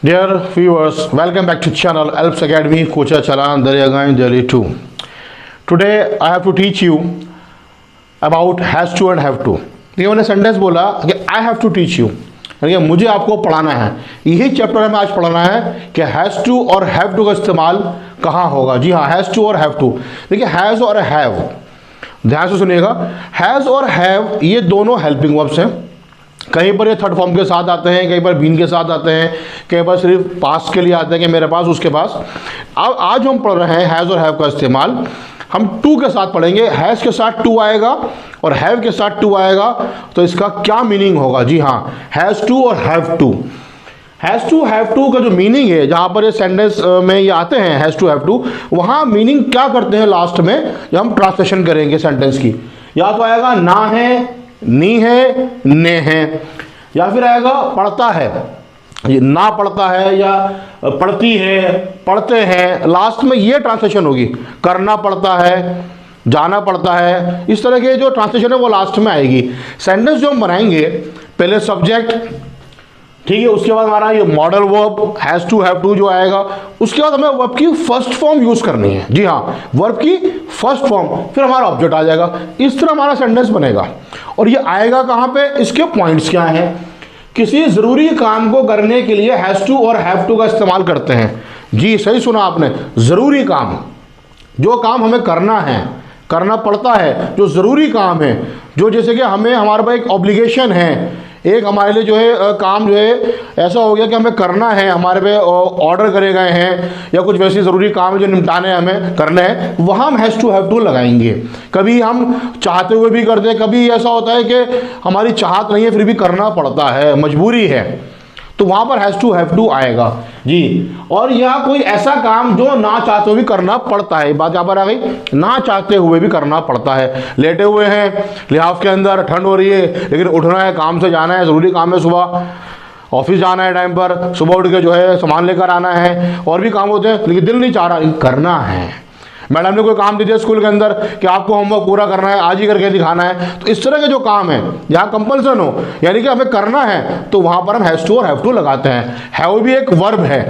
Dear viewers, welcome back to channel Alps Academy, Kocha Chalan, Daryaganj, Delhi 2. Today I have to teach you about has to and have to. देखिए मैंने sentence बोला कि I have to teach you, यानी मुझे आपको पढ़ाना है। यही चैप्टर हमें आज पढ़ाना है कि हैज़ टू और हैव टू का इस्तेमाल कहाँ होगा। जी हाँ, हैज़ टू और हैव टू। देखिए हैज़ और हैव, ध्यान से सुनिएगा। हैज़ और हैव ये दोनों हेल्पिंग वर्ब्स हैं। कहीं पर ये थर्ड फॉर्म के साथ आते हैं, कहीं पर बीन के साथ आते हैं, कहीं पर सिर्फ पास के लिए आते हैं कि मेरे पास, उसके पास। अब आज हम पढ़ रहे हैं हैज़ और हैव का इस्तेमाल हम टू के साथ पढ़ेंगे। हैज़ के साथ टू आएगा और हैव के साथ टू आएगा, तो इसका क्या मीनिंग होगा। जी हाँ, हैज़ टू और have to. Has to have to का जो मीनिंग है, जहाँ पर ये सेंटेंस में ये आते हैं हैज़ टू हैव टू, वहाँ मीनिंग क्या करते हैं लास्ट में जब हम ट्रांसलेशन करेंगे सेंटेंस की। या तो आएगा ना है, नी है, ने है, या फिर आएगा पढ़ता है, ये ना पढ़ता है, या पढ़ती है, पढ़ते हैं। लास्ट में ये ट्रांसलेशन होगी, करना पड़ता है, जाना पड़ता है। इस तरह के जो ट्रांसलेशन है वो लास्ट में आएगी। सेंटेंस जो हम बनाएंगे, पहले सब्जेक्ट, ठीक है, उसके बाद हमारा ये model verb has to have to जो आएगा, उसके बाद हमें वर्ब की फर्स्ट फॉर्म यूज़ करनी है। जी हाँ, वर्ब की फर्स्ट फॉर्म, फिर हमारा ऑब्जेक्ट आ जाएगा। इस तरह हमारा सेंटेंस बनेगा। और ये आएगा कहाँ पे, इसके पॉइंट्स क्या हैं। किसी ज़रूरी काम को करने के लिए हैज़ टू और हैव टू का इस्तेमाल करते हैं। जी सही सुना आपने, ज़रूरी काम, जो काम हमें करना है, करना पड़ता है, जो ज़रूरी काम है, जो जैसे कि हमें हमारे पास एक ऑब्लिगेशन है, एक हमारे लिए जो है काम जो है ऐसा हो गया कि हमें करना है, हमारे पे ऑर्डर करे गए हैं, या कुछ वैसे ज़रूरी काम है जो निपटाने हमें करने हैं, वहाँ हम हैज़ टू लगाएंगे। कभी हम चाहते हुए भी करते हैं, कभी ऐसा होता है कि हमारी चाहत नहीं है फिर भी करना पड़ता है, मजबूरी है, तो वहाँ पर हैज़ टू आएगा। जी, और यह कोई ऐसा काम जो ना चाहते हुए भी करना पड़ता है, बात यहाँ पर आ गई, ना चाहते हुए भी करना पड़ता है। लेटे हुए हैं लिहाफ के अंदर, ठंड हो रही है, लेकिन उठना है, काम से जाना है, ज़रूरी काम है, सुबह ऑफिस जाना है टाइम पर, सुबह उठ के जो है सामान लेकर आना है, और भी काम होते हैं, लेकिन दिल नहीं चाह रहा, करना है। मैडम ने कोई काम दे दिया स्कूल के अंदर कि आपको होमवर्क पूरा करना है, आज ही करके दिखाना है, तो इस तरह के जो काम है जहाँ कंपल्सन हो, यानी कि हमें करना है, तो वहाँ पर हम हैज़ टू और हैव टू लगाते हैं। हैव भी एक वर्ब है,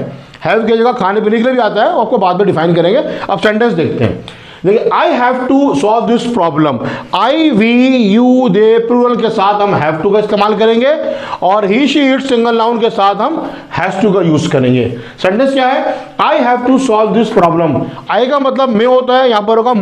हैव की जगह खाने पीने के लिए भी आता है, आपको बाद में डिफाइन करेंगे। अब सेंटेंस देखते हैं। देखिए, I have to solve this problem. I, we, you, they plural के साथ हम हैव टू का इस्तेमाल करेंगे, और he, she, it singular noun के साथ हम हैज टू का यूज करेंगे। सेंटेंस क्या है, I have to solve this problem. I का मतलब मैं होता है, यहाँ पर होगा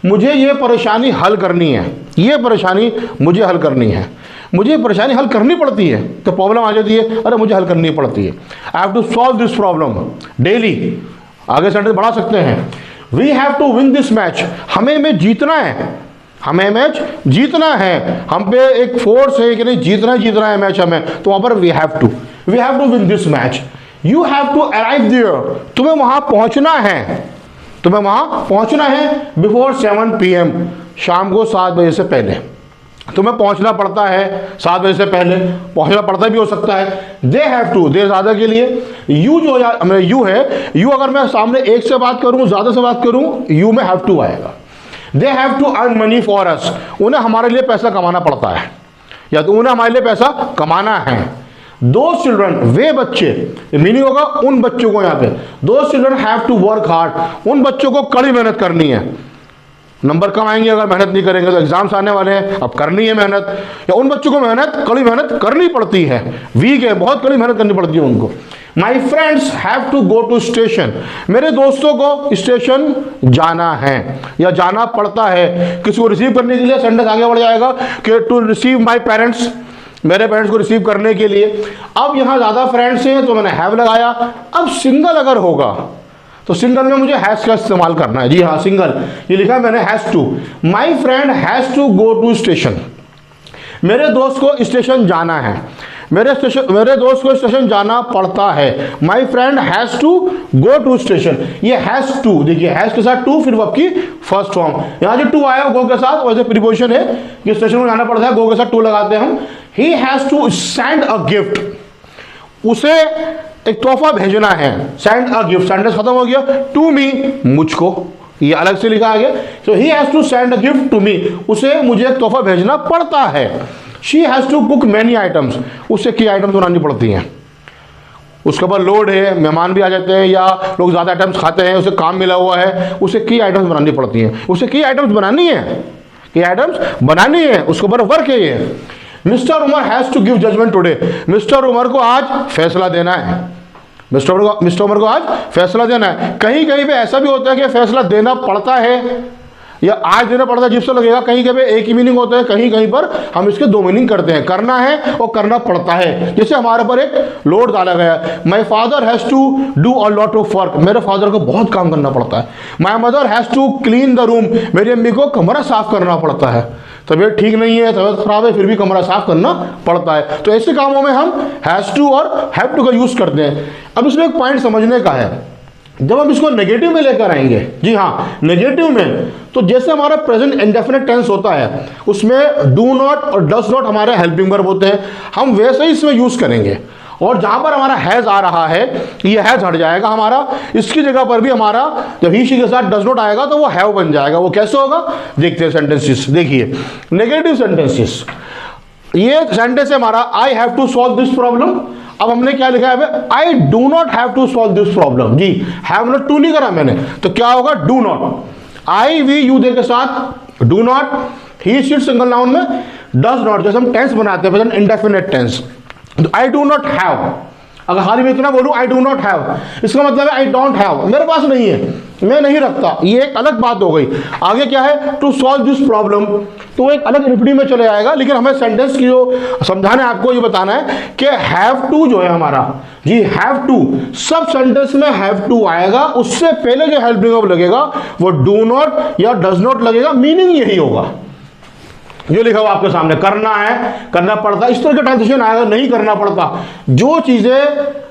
मुझे ये परेशानी हल करनी है, ये परेशानी मुझे हल करनी है, मुझे परेशानी हल करनी पड़ती है, तो प्रॉब्लम आ जाती है, अरे मुझे हल करनी पड़ती है। I have to solve this problem daily. आगे सेंटेंस बढ़ा सकते हैं, we have to win this match. हमें मैच जीतना है, हमें मैच जीतना है, हम पे एक फोर्स है कि नहीं, जीतना है मैच हमें, तो वहाँ पर we have to win this match. You have to arrive there, तुम्हें वहाँ पहुँचना है, तुम्हें वहाँ पहुँचना है बिफोर 7 PM, शाम को 7 बजे से पहले तुम्हें पहुंचना पड़ता है। 7 बजे से पहले पहुंचना पड़ता भी हो सकता है। दे हैव टू, दे ज़्यादा के लिए। यू जो यू है, यू अगर मैं सामने एक से बात करूं, ज़्यादा से बात करूं, यू में हैव टू आएगा। They have to earn money for us, उन्हें हमारे लिए पैसा कमाना पड़ता है, या तो उन्हें हमारे लिए पैसा कमाना है। दो चिल्ड्रन, वे बच्चे, मीनिंग होगा उन बच्चों को, यहाँ पे दो children have to work hard, उन बच्चों को कड़ी मेहनत करनी है। नंबर कम आएंगे अगर मेहनत नहीं करेंगे, तो एग्जाम्स आने वाले हैं, अब करनी है मेहनत, या उन बच्चों को कड़ी मेहनत करनी पड़ती है, वीक है, बहुत कड़ी मेहनत करनी पड़ती है उनको। My friends have to go to station, मेरे दोस्तों को स्टेशन जाना है या जाना पड़ता है। किसी को रिसीव करने के लिए सेंटेंस आगे बढ़ जाएगा कि टू रिसीव माई पेरेंट्स, मेरे पेरेंट्स को रिसीव करने के लिए। अब यहाँ ज़्यादा फ्रेंड्स हैं तो मैंने हैव लगाया। अब सिंगल अगर होगा तो सिंगल में मुझे हैज़ का इस्तेमाल करना है। जी हाँ, सिंगल, ये लिखा है मैंने has to. My friend has to go to station, मेरे दोस्त को स्टेशन जाना है, मेरे दोस्त को स्टेशन जाना पड़ता है। My friend has to go to station, ये हैज़ टू, देखिए हैज़ के साथ टू, फिर वर्ब की फर्स्ट फॉर्म। यहाँ जो टू आया गो के साथ, वैसे प्रीपोजिशन है कि स्टेशन में जाना पड़ता है, गो के साथ टू लगाते हैं हम। He has to send a gift, उसे एक तोहफा भेजना है। सेंड अ गिफ्ट, सेंटेंस खत्म हो गया। टू मी, मुझको, ये अलग से लिखा गया। So he has to send a gift to me, उसे मुझे एक तोहफा भेजना पड़ता है। She has to cook many items, उसे कई आइटम्स बनानी पड़ती हैं। उसके ऊपर लोड है, मेहमान भी आ जाते हैं या लोग ज़्यादा आइटम्स खाते हैं, उसे काम मिला हुआ है, उसे की आइटम्स बनानी पड़ती हैं, उसे की आइटम्स बनानी है, की आइटम्स बनानी है, उसके ऊपर वर्क है ये। Mister Umar has to give judgement today, mister Umar को आज फैसला देना है, मिस्टर उमर को आज फैसला देना है। कहीं कहीं पे ऐसा भी होता है कि फैसला देना पड़ता है या आज देना पड़ता है, जिससे लगेगा कहीं कहीं एक ही मीनिंग होता है, कहीं कहीं पर हम इसके दो मीनिंग करते हैं, करना है और करना पड़ता है। जैसे हमारे पर एक लोड डाला गया, my father has to do a lot of work, मेरे फादर को बहुत काम करना पड़ता है। My mother has to clean the room, मेरी अम्मी को कमरा साफ करना पड़ता है। तबीयत ठीक नहीं है, तबीयत खराब है, फिर भी कमरा साफ करना पड़ता है। तो ऐसे कामों में हम हैज़ टू और हैव टू का यूज़ करते हैं। अब इसमें एक पॉइंट समझने का है, जब हम इसको नेगेटिव में लेकर आएंगे, जी हाँ नेगेटिव में, तो जैसे हमारा प्रेजेंट इंडेफिनिट टेंस होता है उसमें डू नॉट और डज नॉट हमारे हेल्पिंग वर्ब होते हैं, हम वैसे ही इसमें यूज़ करेंगे। और जहाँ पर हमारा हैज़ आ रहा है ये हैज़ हट जाएगा हमारा, इसकी जगह पर भी हमारा जब ही शी के साथ डज नॉट आएगा तो वो हैव बन जाएगा। वो कैसे होगा देखते हैं सेंटेंसेस। देखिए नेगेटिव सेंटेंसेस, ये सेंटेंस है हमारा I have to solve this problem. अब हमने क्या लिखा है, I do not have to solve this problem. जी हैव नॉट टू नहीं करा मैंने, तो क्या होगा do not, I we you they के साथ do not, he she single noun में डज नॉट, जैसे हम टेंस बनाते हैं प्रेजेंट इंडेफिनिट टेंस। तो आई डू नॉट हैव, अगर हाल ही में इतना बोलूँ आई डू नॉट हैव, इसका मतलब है आई डोंट हैव, मेरे पास नहीं है, मैं नहीं रखता, ये एक अलग बात हो गई। आगे क्या है, टू सॉल्व दिस प्रॉब्लम, तो एक अलग रिपीटी में चले जाएगा। लेकिन हमें सेंटेंस की जो समझाना है आपको ये बताना है कि हैव टू जो है हमारा, जी हैव टू, सब सेंटेंस में हैव टू आएगा, उससे पहले जो हेल्पिंग वर्ब लगेगा वो डू नॉट या डज नॉट लगेगा, मीनिंग यही होगा। जो लिखा हुआ आपके सामने, करना है, करना पड़ता, इस तरह का ट्रांजिशन आएगा, नहीं करना पड़ता। जो चीजें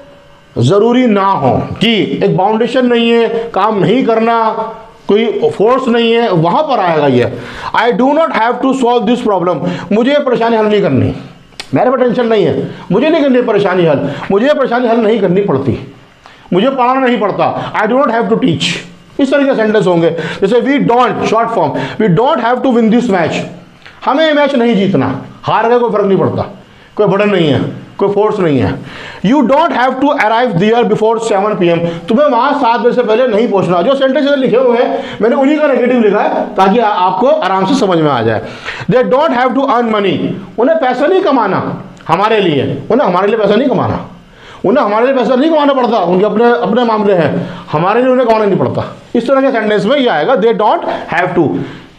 जरूरी ना हो, कि एक बाउंडेशन नहीं है, काम नहीं करना, कोई फोर्स नहीं है, वहां पर आएगा ये। I do not have to solve this problem, मुझे ये परेशानी हल नहीं करनी, मेरे पर टेंशन नहीं है, मुझे नहीं करनी परेशानी हल, मुझे ये परेशानी हल नहीं करनी पड़ती, मुझे पढ़ाना नहीं पड़ता। I do not have to teach, इस तरह के सेंटेंस होंगे। जैसे we don't, short form, we don't have to win this match, हमें ये मैच नहीं जीतना, हार गए कोई फर्क नहीं पड़ता, कोई बर्डन नहीं है, कोई फोर्स नहीं है। You don't have to arrive there before 7 PM, तुम्हें वहां 7 बजे से पहले नहीं पहुंचना। जो सेंटेंस लिखे हुए हैं मैंने उन्हीं का नेगेटिव लिखा है ताकि आपको आराम से समझ में आ जाए। They don't have to earn money, उन्हें पैसा नहीं कमाना हमारे लिए, उन्हें हमारे लिए पैसा नहीं कमाना, उन्हें हमारे लिए पैसा नहीं कमाना पड़ता, उनके अपने अपने मामले हैं, हमारे लिए उन्हें कमाना नहीं पड़ता। इस तरह के सेंटेंस में ये आएगा they don't have to,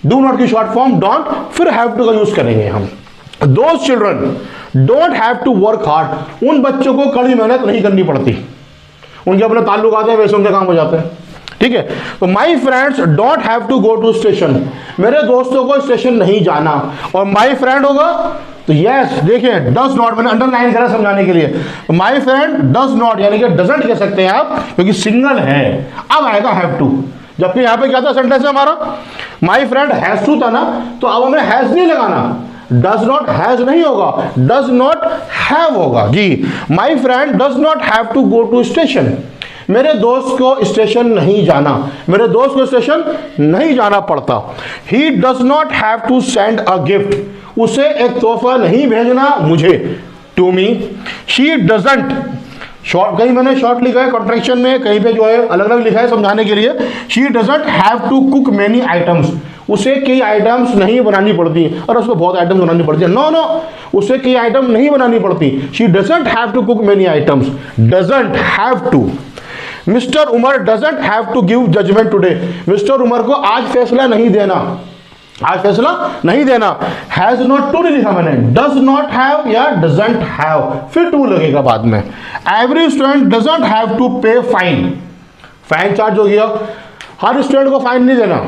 do not की शॉर्ट फॉर्म डोंट, फिर हैव टू का यूज करेंगे हम। Those children don't have to work hard, उन बच्चों को कड़ी मेहनत नहीं करनी पड़ती, उनके अपने ताल्लुक आते हैं, वैसे उनके काम हो जाते हैं, ठीक है। तो my friends don't have to go to station, मेरे दोस्तों को स्टेशन नहीं जाना। और माई फ्रेंड होगा तो यस, देखिए डज नॉट मैंने अंडरलाइन करा समझाने के लिए, माई फ्रेंड डज नॉट यानी कि डजंट कह सकते हैं आप, क्योंकि सिंगल है। अब आएगा हैव टू, जबकि यहाँ पे क्या था सेंटेंस है हमारा, माई फ्रेंड हैज टू था ना, तो अब हमें हैज नहीं लगाना, डज नॉट हैज नहीं होगा, डज नॉट हैव होगा। जी my friend does not have to go to station, मेरे दोस्त को स्टेशन नहीं जाना, मेरे दोस्त को स्टेशन नहीं जाना पड़ता। He does not have to send a gift, उसे एक तोहफा नहीं भेजना मुझे, to me. She doesn't, short कहीं मैंने शॉर्ट लिखा है कॉन्ट्रैक्शन में, कहीं पे जो है अलग अलग लिखा है समझाने के लिए। She doesn't have to cook many items, उसे कई आइटम्स नहीं बनानी पड़ती, और उसको बहुत आइटम्स बनानी पड़ती है, नो नो, उसे कई आइटम नहीं बनानी पड़ती। She doesn't have to cook many items, doesn't have to. Mister Umar doesn't have to give judgement today, mister Umar को आज फैसला नहीं देना, आज फैसला नहीं देना। हैज नॉट टू नहीं लिखा मैंने, डज नॉट हैव या डजंट हैव, फिर टू लगेगा बाद में। Every student doesn't have to pay fine, fine charge हो गया, हर स्टूडेंट को फाइन नहीं देना।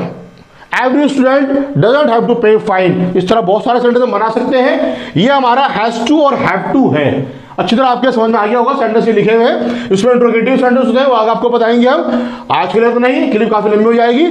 Every student doesn't have to pay fine, इस तरह बहुत सारे सेंटेंस बना सकते हैं। ये हमारा हैज टू और हैव टू है। अच्छी तरह आपके समझ में आ गया होगा, सेंटेंस ये लिखे हुए हैं, इसमें इंट्रोगेटिव सेंटेंस होते हैं, वो आगे आपको बताएंगे हम, आज के लिए तो नहीं, क्लिप काफी लंबी हो जाएगी।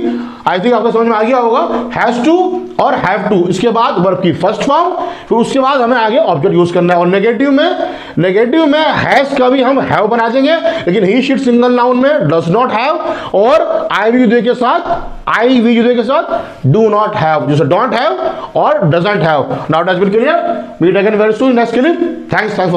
आई थिंक आपको समझ में आ गया होगा, हैज टू और हैव टू, इसके बाद वर्ब की फर्स्ट फॉर्म, फिर उसके बाद हमें आगे ऑब्जेक्ट यूज करना है। और नेगेटिव में हैज का भी हम हैव बना देंगे, लेकिन ही शीट सिंगल नाउन में डज नॉट हैव, और आई वी के साथ डू नॉट हैव, जैसे डोंट हैव और doesn't have. Now does will clear, meet again very soon next clip. Thanks.